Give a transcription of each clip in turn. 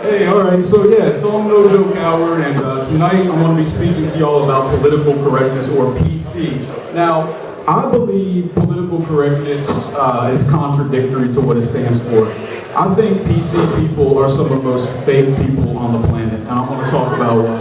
Hey, alright, so I'm No Joke Howard, and tonight I'm going to be speaking to y'all about political correctness, or PC. Now, I believe political correctness is contradictory to what it stands for. I think PC people are some of the most fake people on the planet, and I'm going to talk about why.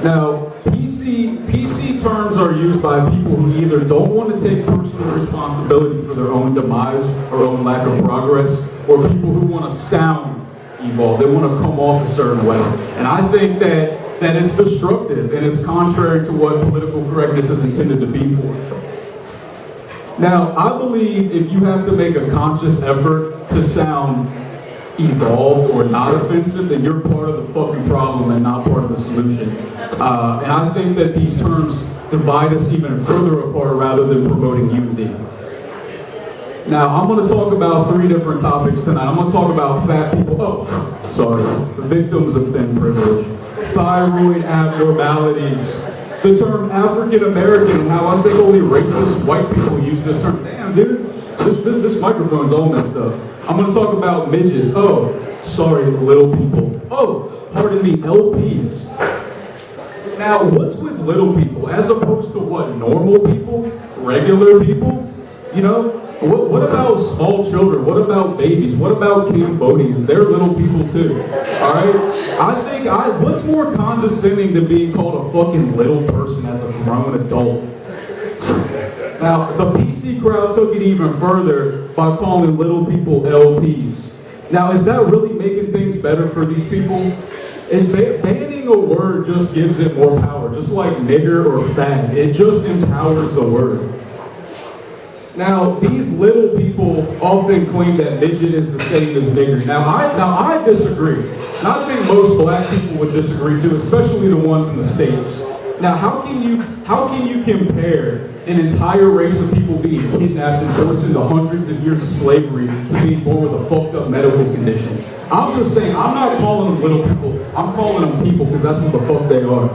Now, PC terms are used by people who either don't want to take personal responsibility for their own demise or own lack of progress, or people who want to sound evolved. They want to come off a certain way. And I think that it's destructive and it's contrary to what political correctness is intended to be for. Now, I believe if you have to make a conscious effort to sound evolved or not offensive, then you're part of the fucking problem and not part of the solution. And I think that these terms divide us even further apart rather than promoting unity. Now, I'm going to talk about 3 different topics tonight. I'm going to talk about fat people, victims of thin privilege, thyroid abnormalities, the term African American, and how I think only racist white people use this term. Damn, dude, this microphone's all messed up. I'm going to talk about midgets. Little people. Pardon me, LPs. Now, what's with little people as opposed to what? Normal people? Regular people? You know? What about small children? What about babies? What about Cambodians? They're little people too. Alright? What's more condescending than being called a fucking little person as a grown adult? Now, the PC crowd took it even further by calling little people LPs. Now, is that really making things better for these people? And banning a word just gives it more power, just like nigger or fat. It just empowers the word. Now, these little people often claim that midget is the same as nigger. Now I disagree. And I think most black people would disagree too, especially the ones in the States. Now, how can you compare an entire race of people being kidnapped and forced into hundreds of years of slavery to being born with a fucked up medical condition? I'm just saying, I'm not calling them little people. I'm calling them people because that's what the fuck they are.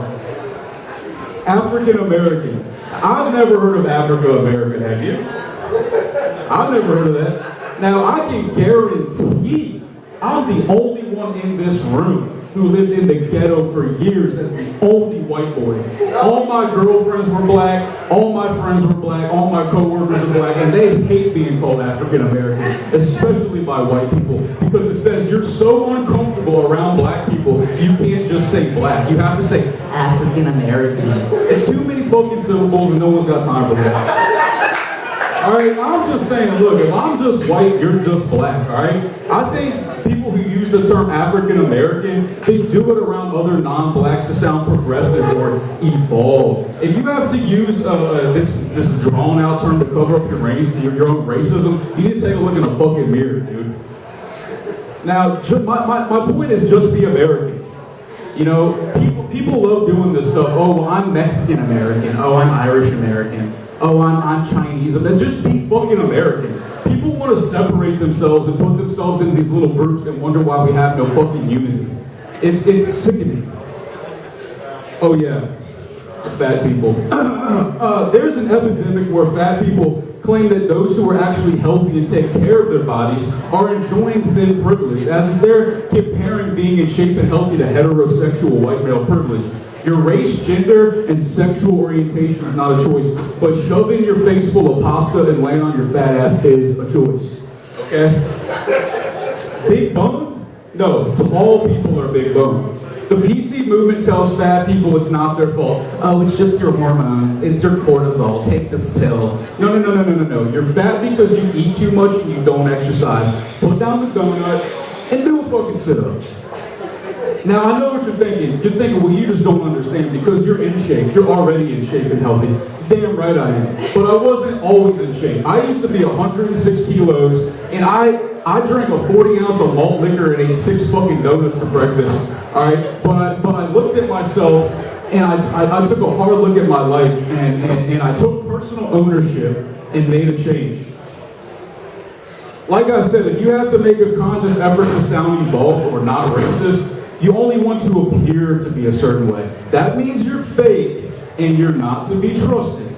African American. I've never heard of African American, have you? I've never heard of that. Now, I can guarantee I'm the only one in this room who lived in the ghetto for years as the only white boy. All my girlfriends were black, all my friends were black, all my coworkers are black, and they hate being called African American, especially by white people, because it says you're so uncomfortable around black people, you can't just say black. You have to say African American. It's too many fucking syllables and no one's got time for that. Alright, I'm just saying, look, if I'm just white, you're just black, alright? I think people who use the term African American, they do it around other non-blacks to sound progressive or evolved. If you have to use this drawn-out term to cover up your own racism, you need to take a look in the fucking mirror, dude. Now, my point is just be American. You know, people love doing this stuff. Oh, well, I'm Mexican American. Oh, I'm Irish American. Oh, I'm Chinese. And then just be fucking American. People want to separate themselves and put themselves in these little groups and wonder why we have no fucking unity. It's sickening. Oh yeah, fat people. There's an epidemic where fat people claim that those who are actually healthy and take care of their bodies are enjoying thin privilege, as if they're comparing being in shape and healthy to heterosexual white male privilege. Your race, gender, and sexual orientation is not a choice, but shoving your face full of pasta and laying on your fat ass is a choice. Okay? Big bone? No, tall people are big bone. The PC movement tells fat people it's not their fault. Oh, it's just your hormone. It's your cortisol. Take this pill. No. You're fat because you eat too much and you don't exercise. Put down the donut and do a fucking sit-up. Now, I know what you're thinking. You're thinking, well, you just don't understand because you're in shape. You're already in shape and healthy. Damn right I am. But I wasn't always in shape. I used to be 106 kilos, and I drank a 40 ounce of malt liquor and ate 6 fucking donuts for breakfast. All right? But I looked at myself, and I took a hard look at my life, and I took personal ownership and made a change. Like I said, if you have to make a conscious effort to sound evolved or not racist, you only want to appear to be a certain way. That means you're fake and you're not to be trusted.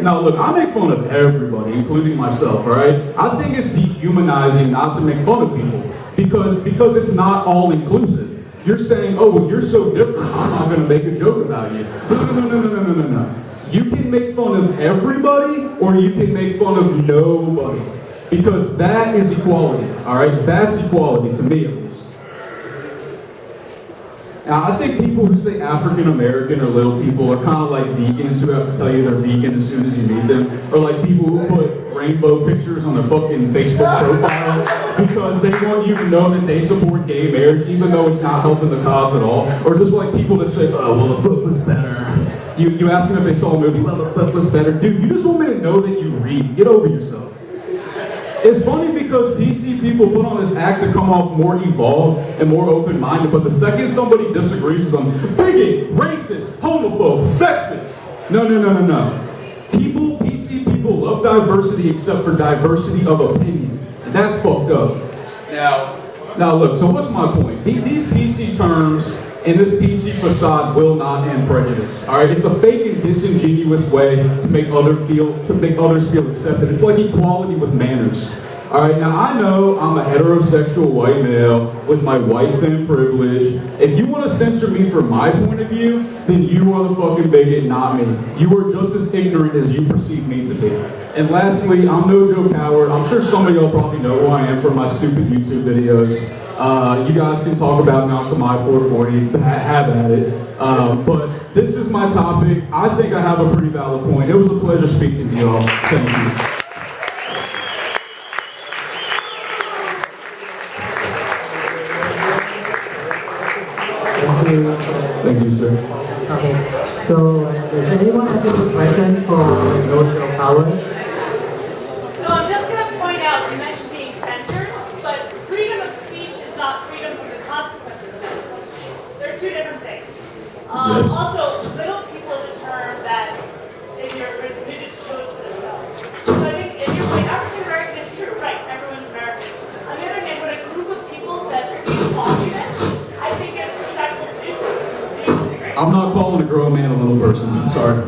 Now look, I make fun of everybody, including myself, all right? I think it's dehumanizing not to make fun of people because it's not all inclusive. You're saying, oh, well, you're so different, I'm not gonna make a joke about you. No. You can make fun of everybody or you can make fun of nobody. Because that is equality, all right? That's equality to me at least. Now, I think people who say African American or little people are kind of like vegans who have to tell you they're vegan as soon as you meet them. Or like people who put rainbow pictures on their fucking Facebook profile because they want you to know that they support gay marriage even though it's not helping the cause at all. Or just like people that say, oh, well, the book was better. You ask them if they saw a movie, well, the book was better. Dude, you just want me to know that you read. Get over yourself. It's funny because PC people put on this act to come off more evolved and more open-minded, but the second somebody disagrees with them, bigot, racist, homophobe, sexist. No. PC people love diversity except for diversity of opinion. And that's fucked up. Now look, so what's my point? These PC terms and this PC facade will not end prejudice. All right, it's a fake and disingenuous way to make others feel accepted. It's like equality with manners. All right, now I know I'm a heterosexual white male with my white thin privilege. If you want to censor me for my point of view, then you are the fucking bigot, not me. You are just as ignorant as you perceive me to be. And lastly, I'm no Joe Coward. I'm sure some of y'all probably know who I am from my stupid YouTube videos. You guys can talk about Malcolm I-440, have at it. But this is my topic. I think I have a pretty valid point. It was a pleasure speaking to y'all. Thank you. Thank you, sir. Okay. So, does anyone have a question for no Joe Coward? So I'm just going to point out, you mentioned being censored, but freedom of speech is not freedom from the consequences of that speech. They're two different things. Yes. Also, little people is a term that in your religions chose for themselves. So I think if you're like African American, it's true, right? Everyone's American. On the other hand, when a group of people says they're being communist, I think it's respectful to do so. I'm not calling a grown man a little person. I'm sorry.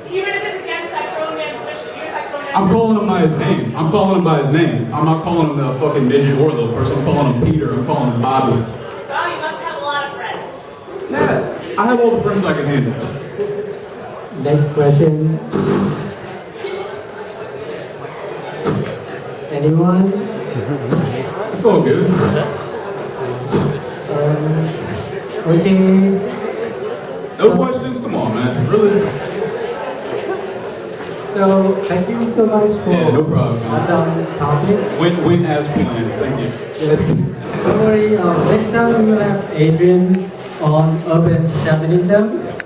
Even if it's against that grown man's wishes, even if that grown man. I'm calling him by his name. I'm calling him by his name. I'm not calling him the fucking midget or little person. I'm calling him Peter. I'm calling him Bobby. Well, you must have a lot of friends. Yeah, I have all the friends I can handle. Next question. Anyone? It's all good. Okay. No questions? Come on, man. Really? So, thank you so much for Yeah, no problem. awesome topic. Win as planned. Thank you. Yes. Don't worry, next time we will have Adrian on urban shamanism.